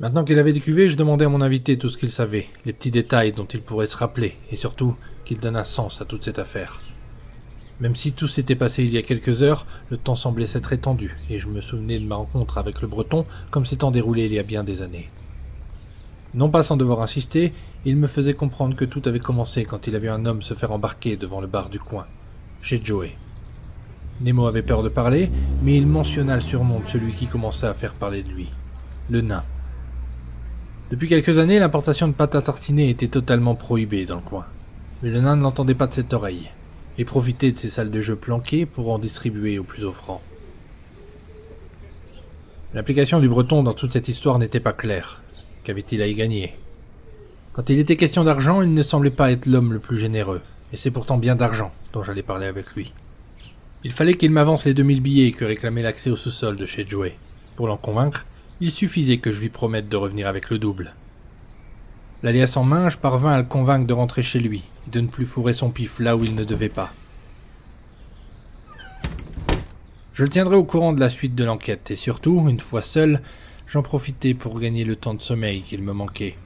Maintenant qu'il avait décuvé, je demandais à mon invité tout ce qu'il savait, les petits détails dont il pourrait se rappeler, et surtout qu'il donne un sens à toute cette affaire. Même si tout s'était passé il y a quelques heures, le temps semblait s'être étendu, et je me souvenais de ma rencontre avec le Breton comme s'étant déroulée il y a bien des années. Non pas sans devoir insister, il me faisait comprendre que tout avait commencé quand il a vu un homme se faire embarquer devant le bar du coin, chez Joey. Nemo avait peur de parler, mais il mentionna le surnom de celui qui commençait à faire parler de lui, le nain. Depuis quelques années, l'importation de pâte à tartiner était totalement prohibée dans le coin, mais le nain ne l'entendait pas de cette oreille, et profitait de ses salles de jeu planquées pour en distribuer aux plus offrants. L'implication du Breton dans toute cette histoire n'était pas claire. Qu'avait-il à y gagner? Quand il était question d'argent, il ne semblait pas être l'homme le plus généreux, et c'est pourtant bien d'argent dont j'allais parler avec lui. Il fallait qu'il m'avance les 2000 billets que réclamait l'accès au sous-sol de chez Joey. Pour l'en convaincre, il suffisait que je lui promette de revenir avec le double. L'alias en main, je parvins à le convaincre de rentrer chez lui, et de ne plus fourrer son pif là où il ne devait pas. Je le tiendrai au courant de la suite de l'enquête, et surtout, une fois seul, j'en profitai pour gagner le temps de sommeil qu'il me manquait.